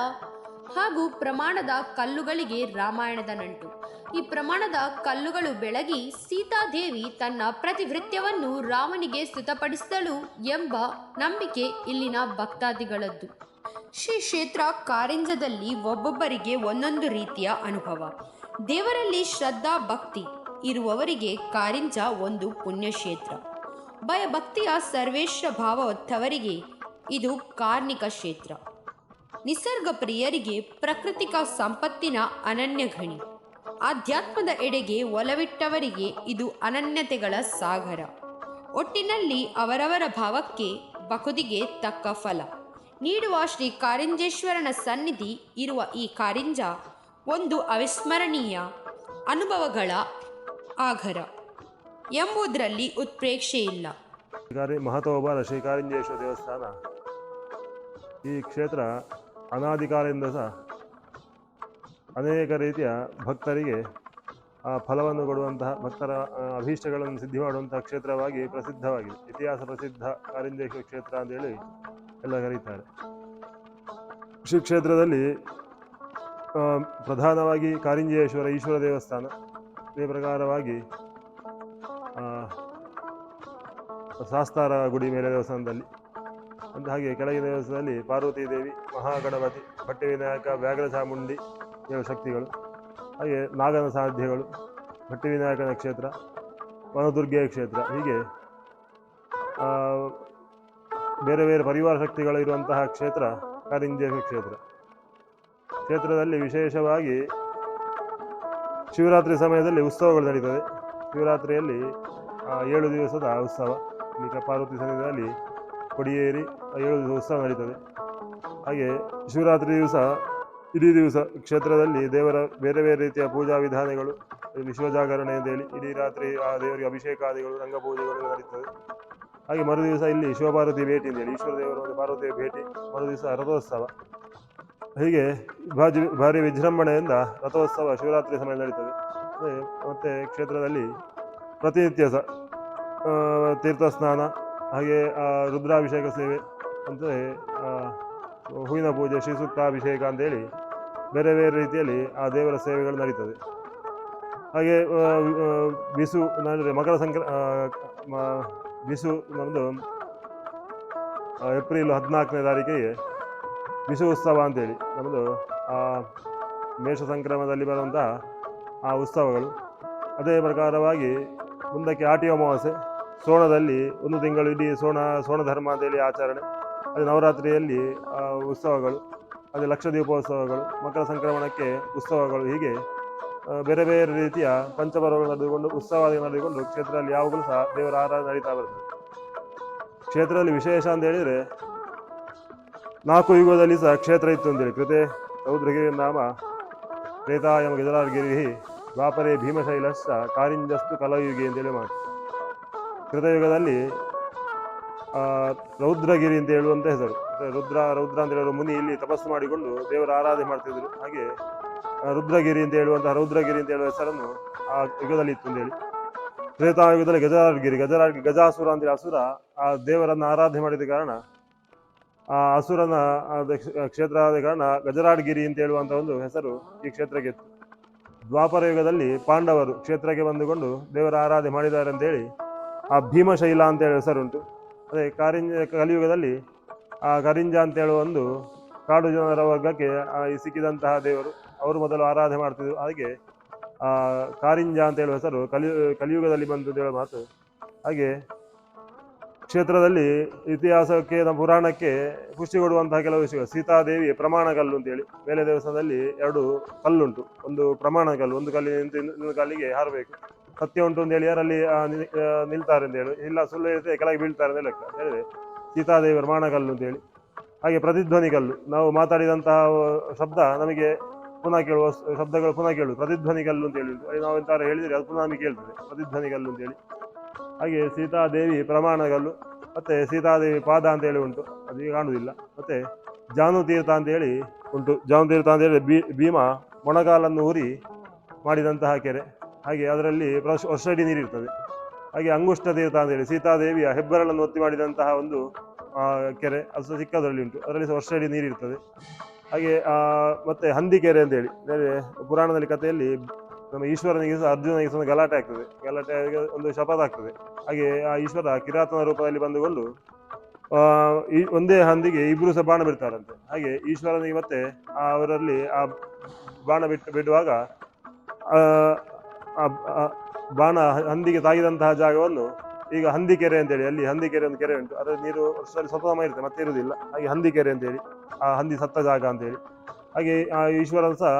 ಹಾಗೂ ಪ್ರಮಾಣದ ಕಲ್ಲುಗಳಿಗೆ ರಾಮಾಯಣದ ನಂಟು. ಈ ಪ್ರಮಾಣದ ಕಲ್ಲುಗಳು ಬೆಳಗಿ ಸೀತಾದೇವಿ ತನ್ನ ಪ್ರತಿವೃತ್ಯವನ್ನು ರಾಮನಿಗೆ ಸ್ತುತಪಡಿಸಿದಳು ಎಂಬ ನಂಬಿಕೆ ಇಲ್ಲಿನ ಭಕ್ತಾದಿಗಳದ್ದು. ಶ್ರೀ ಕ್ಷೇತ್ರ ಕಾರಿಂಜದಲ್ಲಿ ಒಬ್ಬೊಬ್ಬರಿಗೆ ಒಂದೊಂದು ರೀತಿಯ ಅನುಭವ. ದೇವರಲ್ಲಿ ಶ್ರದ್ಧಾ ಭಕ್ತಿ ಇರುವವರಿಗೆ ಕಾರಿಂಜ ಒಂದು ಪುಣ್ಯಕ್ಷೇತ್ರ. ಭಯಭಕ್ತಿಯ ಸರ್ವೇಶ್ವರ ಭಾವ ಹೊತ್ತವರಿಗೆ ಇದು ಕಾರ್ಣಿಕ ಕ್ಷೇತ್ರ. ನಿಸರ್ಗ ಪ್ರಿಯರಿಗೆ ಪ್ರಾಕೃತಿಕ ಸಂಪತ್ತಿನ ಅನನ್ಯ ಗಣಿ. ಆಧ್ಯಾತ್ಮದ ಎಡೆಗೆ ಒಲವಿಟ್ಟವರಿಗೆ ಇದು ಅನನ್ಯತೆಗಳ ಸಾಗರ. ಒಟ್ಟಿನಲ್ಲಿ ಅವರವರ ಭಾವಕ್ಕೆ ಬಕುದಿಗೆ ತಕ್ಕ ಫಲ ನೀಡುವ ಶ್ರೀ ಕಾರಿಂಜೇಶ್ವರನ ಸನ್ನಿಧಿ ಇರುವ ಈ ಕಾರಿಂಜ ಒಂದು ಅವಿಸ್ಮರಣೀಯ ಅನುಭವಗಳ ಆಗರ ಎಂಬುದರಲ್ಲಿ ಉತ್ಪ್ರೇಕ್ಷೆ ಇಲ್ಲ. ಮಹತ್ವವಾದ ಶ್ರೀ ಕಾರಿಂಜೇಶ್ವರ ದೇವಸ್ಥಾನ ಈ ಕ್ಷೇತ್ರ ಅನಾದಿ ಕಾಲದಿಂದ ಸಹ ಅನೇಕ ರೀತಿಯ ಭಕ್ತರಿಗೆ ಆ ಫಲವನ್ನು ಕೊಡುವಂತಹ ಭಕ್ತರ ಅಭೀಷ್ಟಗಳನ್ನು ಸಿದ್ಧಿ ಮಾಡುವಂತಹ ಕ್ಷೇತ್ರವಾಗಿ ಪ್ರಸಿದ್ಧವಾಗಿದೆ. ಇತಿಹಾಸ ಪ್ರಸಿದ್ಧ ಕಾರಿಂಜೇಶ್ವರ ಕ್ಷೇತ್ರ ಅಂತೇಳಿ ಎಲ್ಲ ಕರೀತಾರೆ. ಶ್ರೀ ಕ್ಷೇತ್ರದಲ್ಲಿ ಪ್ರಧಾನವಾಗಿ ಕಾರಿಂಜೇಶ್ವರ ಈಶ್ವರ ದೇವಸ್ಥಾನ, ಇದೇ ಪ್ರಕಾರವಾಗಿ ಶಾಸ್ತಾರ ಗುಡಿ ಮೇಲೆ ದೇವಸ್ಥಾನದಲ್ಲಿ, ಅಂತ ಹಾಗೆ ಕೆಳಗಿನ ದೇವಸ್ಥಾನದಲ್ಲಿ ಪಾರ್ವತೀ ದೇವಿ, ಮಹಾಗಣಪತಿ, ಭಟ್ಟಿವಿನಾಯಕ, ವ್ಯಾಘ್ರ ಚಾಮುಂಡಿ ದೇವಶಕ್ತಿಗಳು, ಹಾಗೆ ನಾಗನ ಸಾಧ್ಯಗಳು, ಭಟ್ಟಿವಿನಾಯಕನ ಕ್ಷೇತ್ರ, ವನದುರ್ಗೆಯ ಕ್ಷೇತ್ರ, ಹೀಗೆ ಬೇರೆ ಬೇರೆ ಪರಿವಾರ ಶಕ್ತಿಗಳು ಇರುವಂತಹ ಕ್ಷೇತ್ರ ಕಾರಿಂಜೇಶ್ವರ ಕ್ಷೇತ್ರ. ಕ್ಷೇತ್ರದಲ್ಲಿ ವಿಶೇಷವಾಗಿ ಶಿವರಾತ್ರಿ ಸಮಯದಲ್ಲಿ ಉತ್ಸವಗಳು ನಡೀತದೆ. ಶಿವರಾತ್ರಿಯಲ್ಲಿ 7 ದಿವಸದ ಉತ್ಸವ. ಈಗ ಪಾರ್ವತಿ ಸನ್ನಿಧಿಯಲ್ಲಿ ಕೊಡಿಯೇರಿ 7 ದಿವಸ ಉತ್ಸವ ನಡೀತದೆ. ಹಾಗೆ ಶಿವರಾತ್ರಿ ದಿವಸ ಇಡೀ ದಿವಸ ಕ್ಷೇತ್ರದಲ್ಲಿ ದೇವರ ಬೇರೆ ಬೇರೆ ರೀತಿಯ ಪೂಜಾ ವಿಧಾನಗಳು, ವಿಶ್ವಜಾಗರಣೆ ಅಂತೇಳಿ ಇಡೀ ರಾತ್ರಿ ಆ ದೇವರಿಗೆ ಅಭಿಷೇಕಾದಿಗಳು, ರಂಗಪೂಜೆಗಳು ನಡೀತದೆ. ಹಾಗೆ ಮರು ದಿವಸ ಇಲ್ಲಿ ಶಿವಪಾರ್ವತಿ ಭೇಟಿ ಅಂತೇಳಿ ಈಶ್ವರ ದೇವರ ಒಂದು ಪಾರ್ವತಿಯ ಭೇಟಿ, ಮರು ದಿವಸ ರಥೋತ್ಸವ. ಹೀಗೆ ಭಾರಿ ವಿಜೃಂಭಣೆಯಿಂದ ರಥೋತ್ಸವ ಶಿವರಾತ್ರಿ ಸಮಯ ನಡೀತದೆ. ಮತ್ತು ಕ್ಷೇತ್ರದಲ್ಲಿ ಪ್ರತಿನಿತ್ಯ ಸಹ ತೀರ್ಥಸ್ನಾನ, ಹಾಗೆ ರುದ್ರಾಭಿಷೇಕ ಸೇವೆ ಅಂದರೆ ಹೂವಿನ ಪೂಜೆ, ಶ್ರೀಸೂಕ್ತಾಭಿಷೇಕ ಅಂತೇಳಿ ಬೇರೆ ಬೇರೆ ರೀತಿಯಲ್ಲಿ ಆ ದೇವರ ಸೇವೆಗಳು ನಡೀತದೆ. ಹಾಗೆ ಬಿಸು ಅಂದರೆ ಮಕರ ಬಿಸು ನಮ್ಮದು ಏಪ್ರಿಲ್ 14ನೇ ತಾರೀಕಿಗೆ ಬಿಸು ಉತ್ಸವ ಅಂತೇಳಿ ನಮ್ಮದು ಮೇಷ ಸಂಕ್ರಮದಲ್ಲಿ ಬರುವಂತಹ ಆ ಉತ್ಸವಗಳು. ಅದೇ ಪ್ರಕಾರವಾಗಿ ಮುಂದಕ್ಕೆ ಆಟಿ ಅಮಾವಾಸ್ಯೆ, ಸೋಣದಲ್ಲಿ 1 ತಿಂಗಳು ಇಡೀ ಸೋಣ ಧರ್ಮ ಅಂತೇಳಿ ಆಚರಣೆ. ಅದೇ ನವರಾತ್ರಿಯಲ್ಲಿ ಉತ್ಸವಗಳು, ಅದೇ ಲಕ್ಷ ದೀಪೋತ್ಸವಗಳು, ಮಕರ ಸಂಕ್ರಮಣಕ್ಕೆ ಉತ್ಸವಗಳು, ಹೀಗೆ ಬೇರೆ ಬೇರೆ ರೀತಿಯ ಪಂಚಪರ್ವಗಳು ನಡೆದುಕೊಂಡು ಉತ್ಸವಾದಿ ನಡೆದುಕೊಂಡು ಕ್ಷೇತ್ರದಲ್ಲಿ ಯಾವಾಗಲೂ ಸಹ ದೇವರ ಆರಾಧನೆ ನಡೀತಾ ಬರ್ತದೆ. ಕ್ಷೇತ್ರದಲ್ಲಿ ವಿಶೇಷ ಅಂತ ಹೇಳಿದರೆ 4 ಯುಗದಲ್ಲಿ ಸಹ ಕ್ಷೇತ್ರ ಇತ್ತು ಅಂತೇಳಿ. ಕೃತೆ ರೌದ್ರಗಿರಿ ನಾಮ ತ್ರೇತಾಯಮ ಗಿರಿಹಿ ದ್ವಾಪರೇ ಭೀಮಶೈಲಶ್ಚ ಕಾರಿಂಜಸ್ತು ಕಲಯುಗಿ ಅಂತೇಳಿ ಮಾಡಿ ಕೃತಯುಗದಲ್ಲಿ ರೌದ್ರಗಿರಿ ಅಂತ ಹೇಳುವಂಥ ಹೆಸರು. ರುದ್ರ ಅಂತ ಹೇಳುವ ಮುನಿ ಇಲ್ಲಿ ತಪಸ್ಸು ಮಾಡಿಕೊಂಡು ದೇವರ ಆರಾಧನೆ ಮಾಡ್ತಿದ್ರು. ಹಾಗೆ ರುದ್ರಗಿರಿ ಅಂತ ಹೇಳುವ ಹೆಸರನ್ನು ಆ ಯುಗದಲ್ಲಿ ಇತ್ತು ಅಂತೇಳಿ. ತ್ರೇತಾಯುಗದಲ್ಲಿ ಗಜಾಸುರ ಅಂತೇಳಿ ಅಸುರ ಆ ದೇವರನ್ನು ಆರಾಧನೆ ಮಾಡಿದ ಕಾರಣ, ಆ ಅಸುರನ ಕ್ಷೇತ್ರ ಆದ ಕಾರಣ ಗಜರಾಡ್ಗಿರಿ ಅಂತ ಹೇಳುವಂತ ಒಂದು ಹೆಸರು ಈ ಕ್ಷೇತ್ರಕ್ಕೆ ಇತ್ತು. ದ್ವಾಪರ ಯುಗದಲ್ಲಿ ಪಾಂಡವರು ಕ್ಷೇತ್ರಕ್ಕೆ ಬಂದುಕೊಂಡು ದೇವರ ಆರಾಧನೆ ಮಾಡಿದ್ದಾರೆ ಅಂತೇಳಿ ಆ ಭೀಮಶೈಲ ಅಂತ ಹೇಳುವ ಹೆಸರುಂಟು. ಅದೇ ಕಲಿಯುಗದಲ್ಲಿ ಆ ಕರಿಂಜ ಅಂತ ಹೇಳುವ ಒಂದು ಕಾಡು ಜನರ ವರ್ಗಕ್ಕೆ ಸಿಕ್ಕಿದಂತಹ ದೇವರು, ಅವರು ಮೊದಲು ಆರಾಧನೆ ಮಾಡ್ತಿದ್ರು. ಹಾಗೆ ಆ ಕಾರಿಂಜ ಅಂತ ಹೇಳುವ ಹೆಸರು ಕಲಿಯುಗದಲ್ಲಿ ಬಂತು ಅಂತ ಹೇಳುವ ಮಾತು. ಹಾಗೆ ಕ್ಷೇತ್ರದಲ್ಲಿ ಇತಿಹಾಸಕ್ಕೆ ನಮ್ಮ ಪುರಾಣಕ್ಕೆ ಪುಷ್ಟಿ ಕೊಡುವಂತಹ ಕೆಲವು ವಿಷಯಗಳು. ಸೀತಾದೇವಿ ಪ್ರಮಾಣ ಕಲ್ಲು ಅಂತೇಳಿ, ಮೇಲೆ ದೇವಸ್ಥಾನದಲ್ಲಿ 2 ಕಲ್ಲುಂಟು. ಒಂದು ಪ್ರಮಾಣ ಕಲ್ಲು, ಒಂದು ಕಲ್ಲಿನ ಇನ್ನೊಂದು ಕಲ್ಲಿಗೆ ಹಾರಬೇಕು, ಸತ್ಯ ಉಂಟು ಅಂತೇಳಿ ಯಾರಲ್ಲಿ ನಿಲ್ತಾರೆ ಅಂತೇಳಿ, ಇಲ್ಲ ಸುಳ್ಳು ಇರುತ್ತೆ ಕೆಳಗೆ ಬೀಳ್ತಾರೆ ಅಂತ ಲೆಕ್ಕ ಹೇಳಿದ್ರೆ ಸೀತಾದೇವಿ ಪ್ರಮಾಣ ಕಲ್ಲು ಅಂತೇಳಿ. ಹಾಗೆ ಪ್ರತಿಧ್ವನಿ ಕಲ್ಲು, ನಾವು ಮಾತಾಡಿದಂತಹ ಶಬ್ದ ನಮಗೆ ಪುನಃ ಕೇಳುವ ಶಬ್ದಗಳು ಪುನಃ ಕೇಳುದು, ಪ್ರತಿಧ್ವನಿ ಕಲ್ಲು ಅಂತ ಹೇಳಿ ನಾವು ಎಂತಾರು ಹೇಳಿದ್ರೆ ಅದು ಪುನಃ ನಮಗೆ ಕೇಳ್ತದೆ, ಪ್ರತಿಧ್ವನಿ ಕಲ್ಲು ಅಂತೇಳಿ. ಹಾಗೆ ಸೀತಾದೇವಿ ಪ್ರಮಾಣಗಲ್ಲು, ಮತ್ತೆ ಸೀತಾದೇವಿ ಪಾದ ಅಂತ ಹೇಳಿ ಉಂಟು, ಅದೀಗ ಕಾಣುವುದಿಲ್ಲ. ಮತ್ತೆ ಜಾನುತೀರ್ಥ ಅಂತ ಹೇಳಿ ಉಂಟು. ಜಾನುತೀರ್ಥ ಅಂತ ಹೇಳಿ ಭೀಮ ಮೊಣಕಾಲನ್ನು ಊರಿ ಮಾಡಿದಂತಹ ಕೆರೆ. ಹಾಗೆ ಅದರಲ್ಲಿ ವರ್ಷಡಿ ನೀರಿರ್ತದೆ. ಹಾಗೆ ಅಂಗುಷ್ಟ ತೀರ್ಥ ಅಂತ ಹೇಳಿ ಸೀತಾದೇವಿಯ ಹೆಬ್ಬರಳನ್ನು ಒತ್ತಿ ಮಾಡಿದಂತಹ ಒಂದು ಕೆರೆ, ಅದು ಸಹ ಚಿಕ್ಕದರಲ್ಲಿ ಉಂಟು, ಅದರಲ್ಲಿ ಸಹ ವರ್ಷಡಿ ನೀರಿರ್ತದೆ. ಹಾಗೆ ಮತ್ತೆ ಹಂದಿಕೆರೆ ಅಂತೇಳಿ, ಪುರಾಣದಲ್ಲಿ ಕಥೆಯಲ್ಲಿ ನಮ್ಮ ಈಶ್ವರನಿಗೆ ಸಹ ಅರ್ಜುನನಿಗೆ ಸಹ ಗಲಾಟೆ ಆಗ್ತದೆ, ಗಲಾಟೆ ಒಂದು ಶಪಥ ಆಗ್ತದೆ. ಹಾಗೆ ಆ ಈಶ್ವರ ಕಿರಾತನ ರೂಪದಲ್ಲಿ ಬಂದುಕೊಂಡು ಈ ಒಂದೇ ಹಂದಿಗೆ 2 ಸಹ ಬಾಣ ಬಿಡ್ತಾರಂತೆ. ಹಾಗೆ ಈಶ್ವರನಿಗೆ ಮತ್ತೆ ಅವರಲ್ಲಿ ಆ ಬಾಣ ಬಿಡುವಾಗ ಬಾಣ ಹಂದಿಗೆ ತಾಗಿದಂತಹ ಜಾಗವನ್ನು ಈಗ ಹಂದಿಕೆರೆ ಅಂತೇಳಿ, ಅಲ್ಲಿ ಹಂದಿಕೆರೆ ಒಂದು ಕೆರೆ ಉಂಟು, ಅದರ ನೀರು ವರ್ಷದಲ್ಲಿ ಸ್ವಲ್ಪ ಸಮಯ ಇರುತ್ತೆ ಮತ್ತೆ ಇರುವುದಿಲ್ಲ. ಹಾಗೆ ಹಂದಿಕೆರೆ ಅಂತೇಳಿ, ಆ ಹಂದಿ ಸತ್ತ ಜಾಗ ಅಂತೇಳಿ. ಹಾಗೆ ಆ ಈಶ್ವರನ್ ಸಹ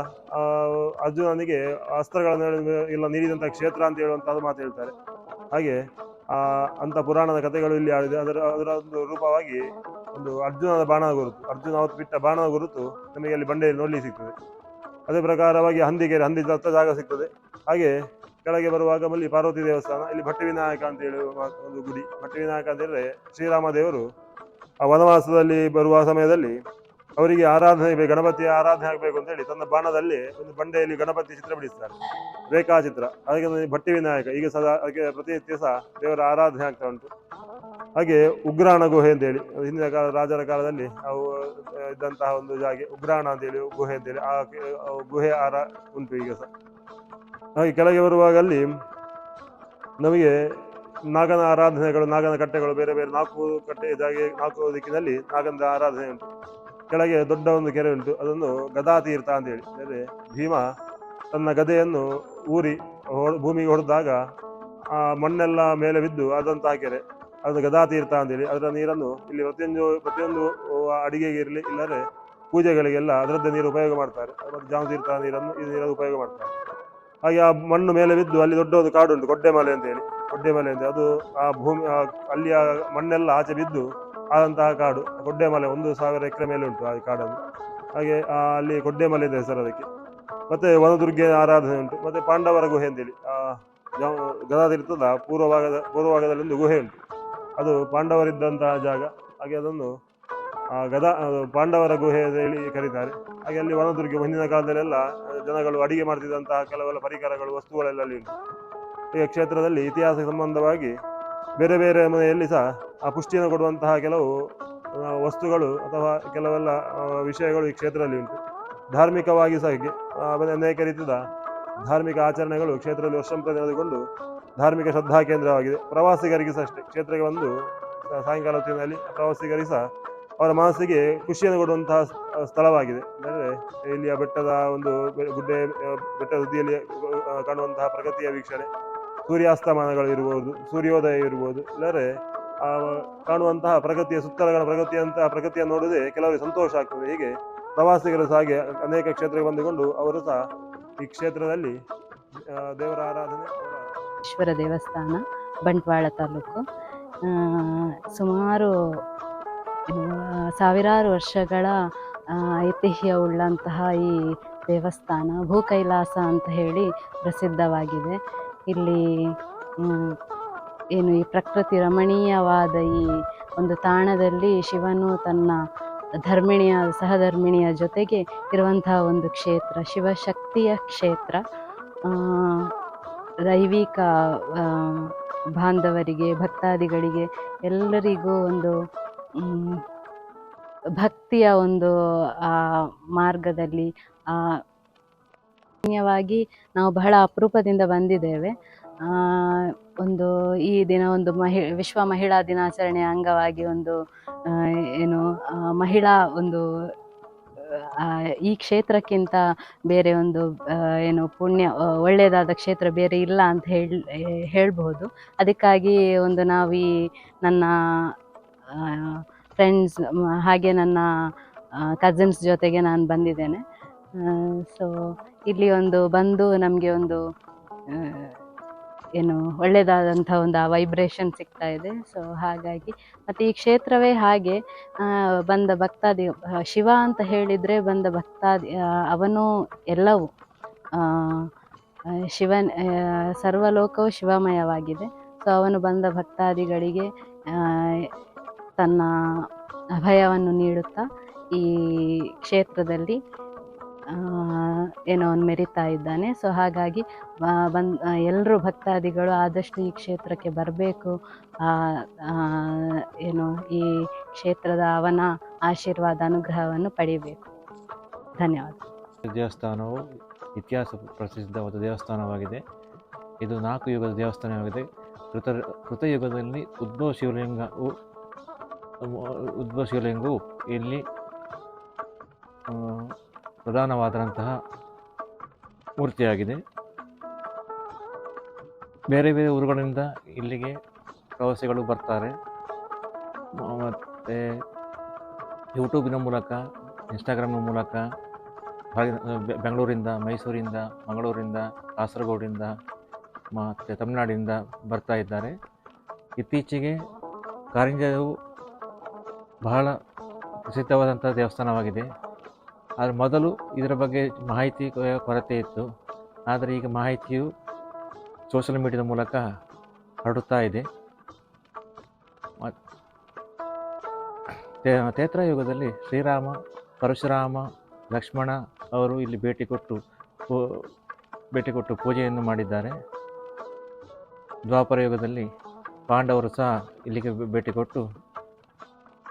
ಅರ್ಜುನನಿಗೆ ಅಸ್ತ್ರಗಳನ್ನು ಎಲ್ಲ ನೀಡಿದಂತಹ ಕ್ಷೇತ್ರ ಅಂತ ಹೇಳುವಂತಹ ಮಾತು ಹೇಳ್ತಾರೆ. ಹಾಗೆ ಅಂತ ಪುರಾಣದ ಕಥೆಗಳು ಇಲ್ಲಿ ಆಡಿದೆ. ಅದರ ಒಂದು ರೂಪವಾಗಿ ಒಂದು ಅರ್ಜುನನ ಬಾಣದ ಗುರುತು, ಅರ್ಜುನ ಅವತ್ತು ಬಿಟ್ಟ ಬಾಣದ ಗುರುತು ನಮಗೆ ಅಲ್ಲಿ ಬಂಡೆಯಲ್ಲಿ ನೋಡ್ಲಿಕ್ಕೆ ಸಿಗ್ತದೆ. ಅದೇ ಪ್ರಕಾರವಾಗಿ ಹಂದಿಕೆರೆ, ಹಂದಿ ಸತ್ತ ಜಾಗ ಸಿಗ್ತದೆ. ಹಾಗೆ ಕೆಳಗೆ ಬರುವಾಗ ಮಲ್ಲಿ ಪಾರ್ವತಿ ದೇವಸ್ಥಾನ, ಇಲ್ಲಿ ಭಟ್ಟಿ ವಿನಾಯಕ ಅಂತ ಹೇಳುವ ಒಂದು ಗುಡಿ. ಭಟ್ಟಿ ವಿನಾಯಕ ಅಂತ ಹೇಳಿದ್ರೆ ಶ್ರೀರಾಮ ದೇವರು ಆ ವನವಾಸದಲ್ಲಿ ಬರುವ ಸಮಯದಲ್ಲಿ ಅವರಿಗೆ ಆರಾಧನೆ ಗಣಪತಿಯ ಆರಾಧನೆ ಆಗಬೇಕು ಅಂತ ಹೇಳಿ ತನ್ನ ಬಾಣದಲ್ಲಿ ಒಂದು ಬಂಡೆಯಲ್ಲಿ ಗಣಪತಿ ಚಿತ್ರ ಬಿಡಿಸ್ತಾರೆ, ರೇಖಾಚಿತ್ರ. ಹಾಗೆ ಭಟ್ಟಿ ವಿನಾಯಕ ಈಗ ಸದಾ ಅದಕ್ಕೆ ಪ್ರತಿನಿತ್ಯ ಸಹ ದೇವರ ಆರಾಧನೆ ಆಗ್ತಾ ಉಂಟು. ಹಾಗೆ ಉಗ್ರಾಣ ಗುಹೆ ಅಂತೇಳಿ, ಹಿಂದಿನ ರಾಜರ ಕಾಲದಲ್ಲಿ ಅವು ಇದ್ದಂತಹ ಒಂದು ಜಾಗೆ ಉಗ್ರಾಣ ಅಂತೇಳಿ ಗುಹೆ ಅಂತೇಳಿ, ಆ ಗುಹೆ ಉಂಟು ಈಗ ಸಹ. ಹಾಗೆ ಕೆಳಗೆ ಬರುವಾಗ ಅಲ್ಲಿ ನಮಗೆ ನಾಗನ ಆರಾಧನೆಗಳು, ನಾಗನ ಕಟ್ಟೆಗಳು ಬೇರೆ ಬೇರೆ 4 ಕಟ್ಟೆ ಜಾಗ, 4 ದಿಕ್ಕಿನಲ್ಲಿ ನಾಗನ ಆರಾಧನೆ ಉಂಟು. ಕೆಳಗೆ ದೊಡ್ಡ ಒಂದು ಕೆರೆ ಉಂಟು, ಅದನ್ನು ಗದಾತೀರ್ಥ ಅಂತೇಳಿ. ಅಂದರೆ ಭೀಮ ತನ್ನ ಗದೆಯನ್ನು ಊರಿ ಭೂಮಿಗೆ ಹೊಡೆದಾಗ ಆ ಮಣ್ಣೆಲ್ಲ ಮೇಲೆ ಬಿದ್ದು ಆದಂತಹ ಕೆರೆ, ಅದು ಗದಾತೀರ್ಥ ಅಂತೇಳಿ. ಅದರ ನೀರನ್ನು ಇಲ್ಲಿ ಪ್ರತಿಯೊಂದು ಅಡಿಗೆಗೆ ಇರಲಿ ಇಲ್ಲದ್ರೆ ಪೂಜೆಗಳಿಗೆಲ್ಲ ಅದರದ್ದೇ ನೀರು ಉಪಯೋಗ ಮಾಡ್ತಾರೆ. ಮತ್ತು ಜಾಮತೀರ್ಥ ನೀರನ್ನು ಈ ನೀರನ್ನು ಉಪಯೋಗ ಮಾಡ್ತಾರೆ. ಹಾಗೆ ಆ ಮಣ್ಣು ಮೇಲೆ ಬಿದ್ದು ಅಲ್ಲಿ ದೊಡ್ಡ ಒಂದು ಕಾಡು ಉಂಟು, ಕೊಡ್ಡೆಮಲೆ ಅಂತೇಳಿ. ಕೊಡ್ಡೆಮಲೆ ಅಂತ ಅದು ಆ ಭೂಮಿ ಅಲ್ಲಿಯ ಮಣ್ಣೆಲ್ಲ ಆಚೆ ಬಿದ್ದು ಆದಂತಹ ಕಾಡು ಕೊಡ್ಡೆಮಲೆ. 1000 ಎಕರೆ ಮೇಲೆ ಉಂಟು ಆ ಕಾಡನ್ನು. ಹಾಗೆ ಅಲ್ಲಿ ಕೊಡ್ಡೆಮಲೆ ಅಂತ ಹೆಸರು ಅದಕ್ಕೆ. ಮತ್ತೆ ವನದುರ್ಗೆ ಆರಾಧನೆ ಉಂಟು. ಮತ್ತೆ ಪಾಂಡವರ ಗುಹೆ ಅಂತೇಳಿ ಗದಾತೀರ್ಥದ ಪೂರ್ವಭಾಗದಲ್ಲಿ ಒಂದು ಗುಹೆ ಉಂಟು, ಅದು ಪಾಂಡವರಿದ್ದಂತಹ ಜಾಗ. ಹಾಗೆ ಅದನ್ನು ಪಾಂಡವರ ಗುಹೆ ಹೇಳಿ ಕರೀತಾರೆ. ಹಾಗೆ ಅಲ್ಲಿ ವನದುರ್ಗೆ ಹಿಂದಿನ ಕಾಲದಲ್ಲೆಲ್ಲ ಜನಗಳು ಅಡಿಗೆ ಮಾಡ್ತಿದ್ದಂತಹ ಕೆಲವೆಲ್ಲ ಪರಿಕರಗಳು, ವಸ್ತುಗಳೆಲ್ಲ ಅಲ್ಲಿ ಉಂಟು. ಈ ಕ್ಷೇತ್ರದಲ್ಲಿ ಇತಿಹಾಸ ಸಂಬಂಧವಾಗಿ ಬೇರೆ ಬೇರೆ ಮನೆಯಲ್ಲಿ ಸಹ ಆ ಪುಷ್ಟಿಯನ್ನು ಕೊಡುವಂತಹ ಕೆಲವು ವಸ್ತುಗಳು ಅಥವಾ ಕೆಲವೆಲ್ಲ ವಿಷಯಗಳು ಈ ಕ್ಷೇತ್ರದಲ್ಲಿ ಉಂಟು. ಧಾರ್ಮಿಕವಾಗಿ ಸಹ ಅನೇಕ ರೀತಿಯ ಧಾರ್ಮಿಕ ಆಚರಣೆಗಳು ಕ್ಷೇತ್ರದಲ್ಲಿ ವರ್ಷಂಪ್ರತಿ ನಡೆದುಕೊಂಡು ಧಾರ್ಮಿಕ ಶ್ರದ್ಧಾ ಕೇಂದ್ರವಾಗಿದೆ. ಪ್ರವಾಸಿಗರಿಗೆ ಸಹ ಅಷ್ಟೇ, ಕ್ಷೇತ್ರಕ್ಕೆ ಬಂದು ಸಾಯಂಕಾಲ ಹೊತ್ತಿನಲ್ಲಿ ಪ್ರವಾಸಿಗರಿಗೆ ಸಹ ಅವರ ಮನಸ್ಸಿಗೆ ಖುಷಿಯನ್ನು ಕೊಡುವಂತಹ ಸ್ಥಳವಾಗಿದೆ. ಅಂದರೆ ಇಲ್ಲಿಯ ಬೆಟ್ಟದ ಒಂದು ಬೆಟ್ಟದ ತುದಿಯಲ್ಲಿ ಕಾಣುವಂತಹ ಪ್ರಗತಿಯ ವೀಕ್ಷಣೆ, ಸೂರ್ಯಾಸ್ತಮಾನಗಳು ಇರ್ಬೋದು, ಸೂರ್ಯೋದಯ ಇರ್ಬೋದು, ಇಲ್ಲದ್ರೆ ಕಾಣುವಂತಹ ಪ್ರಗತಿಯ ಸುತ್ತಲಗಳ ಪ್ರಗತಿಯನ್ನು ನೋಡದೆ ಕೆಲವರಿಗೆ ಸಂತೋಷ ಆಗ್ತದೆ. ಹೀಗೆ ಪ್ರವಾಸಿಗರು ಸಹ ಹಾಗೆ ಅನೇಕ ಕ್ಷೇತ್ರಕ್ಕೆ ಬಂದುಕೊಂಡು ಅವರು ಸಹ ಈ ಕ್ಷೇತ್ರದಲ್ಲಿ ದೇವರ ಆರಾಧನೆ. ಈಶ್ವರ ದೇವಸ್ಥಾನ, ಬಂಟ್ವಾಳ ತಾಲೂಕು. ಸುಮಾರು ಸಾವಿರಾರು ವರ್ಷಗಳ ಐತಿಹ್ಯವುಳ್ಳಂತಹ ಈ ದೇವಸ್ಥಾನ ಭೂಕೈಲಾಸ ಅಂತ ಹೇಳಿ ಪ್ರಸಿದ್ಧವಾಗಿದೆ. ಇಲ್ಲಿ ಏನು ಈ ಪ್ರಕೃತಿ ರಮಣೀಯವಾದ ಈ ಒಂದು ತಾಣದಲ್ಲಿ ಶಿವನು ತನ್ನ ಸಹಧರ್ಮಿಣಿಯ ಜೊತೆಗೆ ಇರುವಂತಹ ಒಂದು ಕ್ಷೇತ್ರ, ಶಿವಶಕ್ತಿಯ ಕ್ಷೇತ್ರ. ದೈವಿಕ ಬಾಂಧವರಿಗೆ, ಭಕ್ತಾದಿಗಳಿಗೆ ಎಲ್ಲರಿಗೂ ಒಂದು ಭಕ್ತಿಯ ಒಂದು ಮಾರ್ಗದಲ್ಲಿ ವಾಗಿ ನಾವು ಬಹಳ ಅಪರೂಪದಿಂದ ಬಂದಿದ್ದೇವೆ. ಒಂದು ಈ ದಿನ ಒಂದು ವಿಶ್ವ ಮಹಿಳಾ ದಿನಾಚರಣೆಯ ಅಂಗವಾಗಿ ಒಂದು ಮಹಿಳಾ ಒಂದು ಈ ಕ್ಷೇತ್ರಕ್ಕಿಂತ ಬೇರೆ ಒಂದು ಪುಣ್ಯ ಒಳ್ಳೆಯದಾದ ಕ್ಷೇತ್ರ ಬೇರೆ ಇಲ್ಲ ಅಂತ ಹೇಳ್ಬಹುದು. ಅದಕ್ಕಾಗಿ ಒಂದು ನಾವು ಈ ನನ್ನ ಫ್ರೆಂಡ್ಸ್ ಹಾಗೆ ನನ್ನ ಕಸಿನ್ಸ್ ಜೊತೆಗೆ ನಾನು ಬಂದಿದ್ದೇನೆ. ಸೊ ಇಲ್ಲಿ ಒಂದು ಬಂದು ನಮಗೆ ಒಂದು ಒಳ್ಳೆಯದಾದಂಥ ಒಂದು ವೈಬ್ರೇಷನ್ ಸಿಗ್ತಾ ಇದೆ. ಸೊ ಹಾಗಾಗಿ ಮತ್ತು ಈ ಕ್ಷೇತ್ರವೇ ಹಾಗೆ ಬಂದ ಭಕ್ತಾದಿ, ಶಿವ ಅಂತ ಹೇಳಿದರೆ ಬಂದ ಭಕ್ತಾದಿ ಅವನು ಎಲ್ಲವೂ, ಶಿವನ್ ಸರ್ವಲೋಕವು ಶಿವಮಯವಾಗಿದೆ. ಸೊ ಅವನು ಬಂದ ಭಕ್ತಾದಿಗಳಿಗೆ ತನ್ನ ಅಭಯವನ್ನು ನೀಡುತ್ತಾ ಈ ಕ್ಷೇತ್ರದಲ್ಲಿ ಅವನು ಮೆರಿತಾ ಇದ್ದಾನೆ. ಸೊ ಹಾಗಾಗಿ ಎಲ್ಲರೂ ಭಕ್ತಾದಿಗಳು ಆದಷ್ಟು ಈ ಕ್ಷೇತ್ರಕ್ಕೆ ಬರಬೇಕು, ಈ ಕ್ಷೇತ್ರದ ಅವನ ಆಶೀರ್ವಾದ, ಅನುಗ್ರಹವನ್ನು ಪಡೆಯಬೇಕು. ಧನ್ಯವಾದ. ದೇವಸ್ಥಾನವು ಇತಿಹಾಸ ಪ್ರಸಿದ್ಧವಾದ ದೇವಸ್ಥಾನವಾಗಿದೆ. ಇದು 4 ಯುಗದ ದೇವಸ್ಥಾನವಾಗಿದೆ. ಕೃತಯುಗದಲ್ಲಿ ಉದ್ಭವ ಶಿವಲಿಂಗವು ಇಲ್ಲಿ ಪ್ರಧಾನವಾದಂತಹ ಮೂರ್ತಿಯಾಗಿದೆ. ಬೇರೆ ಬೇರೆ ಊರುಗಳಿಂದ ಇಲ್ಲಿಗೆ ಪ್ರವಾಸಿಗಳು ಬರ್ತಾರೆ. ಮತ್ತು ಯೂಟ್ಯೂಬಿನ ಮೂಲಕ, ಇನ್ಸ್ಟಾಗ್ರಾಮ್ನ ಮೂಲಕ ಬೆಂಗಳೂರಿಂದ, ಮೈಸೂರಿಂದ, ಮಂಗಳೂರಿಂದ, ಕಾಸರಗೋಡಿಂದ ಮತ್ತು ತಮಿಳುನಾಡಿನಿಂದ ಬರ್ತಾ ಇದ್ದಾರೆ. ಇತ್ತೀಚೆಗೆ ಕಾರಿಂಜವು ಬಹಳ ಪ್ರಸಿದ್ಧವಾದಂಥ ದೇವಸ್ಥಾನವಾಗಿದೆ. ಆದರೆ ಮೊದಲು ಇದರ ಬಗ್ಗೆ ಮಾಹಿತಿ ಕೊರತೆ ಇತ್ತು. ಆದರೆ ಈಗ ಮಾಹಿತಿಯು ಸೋಷಿಯಲ್ ಮೀಡಿಯಾದ ಮೂಲಕ ಹರಡುತ್ತಾ ಇದೆ. ತ್ರೇತಾಯುಗದಲ್ಲಿ ಶ್ರೀರಾಮ, ಪರಶುರಾಮ, ಲಕ್ಷ್ಮಣ ಅವರು ಇಲ್ಲಿ ಭೇಟಿ ಕೊಟ್ಟು ಪೂಜೆಯನ್ನು ಮಾಡಿದ್ದಾರೆ. ದ್ವಾಪರ ಯುಗದಲ್ಲಿ ಪಾಂಡವರು ಸಹ ಇಲ್ಲಿಗೆ ಭೇಟಿ ಕೊಟ್ಟು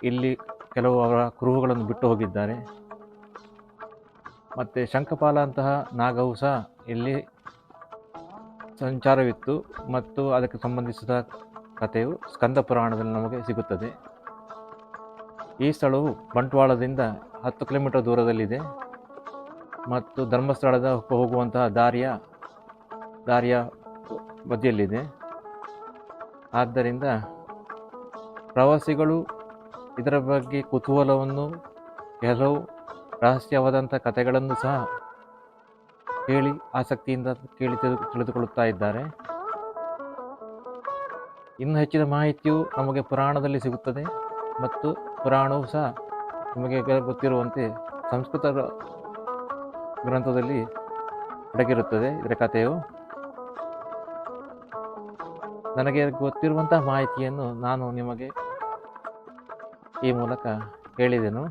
ಇಲ್ಲಿ ಕೆಲವು ಅವರ ಕುರುಹುಗಳನ್ನು ಬಿಟ್ಟು ಹೋಗಿದ್ದಾರೆ. ಮತ್ತು ಶಂಖಪಾಲ ಅಂತಹ ನಾಗವು ಸಹ ಇಲ್ಲಿ ಸಂಚಾರವಿತ್ತು ಮತ್ತು ಅದಕ್ಕೆ ಸಂಬಂಧಿಸಿದ ಕಥೆಯು ಸ್ಕಂದ ಪುರಾಣದಲ್ಲಿ ನಮಗೆ ಸಿಗುತ್ತದೆ. ಈ ಸ್ಥಳವು ಬಂಟ್ವಾಳದಿಂದ 10 ಕಿಲೋಮೀಟರ್ ದೂರದಲ್ಲಿದೆ ಮತ್ತು ಧರ್ಮಸ್ಥಳದ ಹೋಗುವಂತಹ ದಾರಿಯ ಬದಿಯಲ್ಲಿದೆ. ಆದ್ದರಿಂದ ಪ್ರವಾಸಿಗಳು ಇದರ ಬಗ್ಗೆ ಕುತೂಹಲವನ್ನು, ಕೆಲವು ರಹಸ್ಯವಾದಂಥ ಕಥೆಗಳನ್ನು ಸಹ ಕೇಳಿ ಆಸಕ್ತಿಯಿಂದ ತಿಳಿದುಕೊಳ್ಳುತ್ತಾ ಇದ್ದಾರೆ. ಇನ್ನು ಹೆಚ್ಚಿನ ಮಾಹಿತಿಯು ನಮಗೆ ಪುರಾಣದಲ್ಲಿ ಸಿಗುತ್ತದೆ ಮತ್ತು ಪುರಾಣವು ಸಹ ನಮಗೆ ಗೊತ್ತಿರುವಂತೆ ಸಂಸ್ಕೃತ ಗ್ರಂಥದಲ್ಲಿ ಅಡಗಿರುತ್ತದೆ ಇದರ ಕಥೆಯು. ನನಗೆ ಗೊತ್ತಿರುವಂತಹ ಮಾಹಿತಿಯನ್ನು ನಾನು ನಿಮಗೆ ಈ ಮೂಲಕ ಹೇಳಿದೆನು.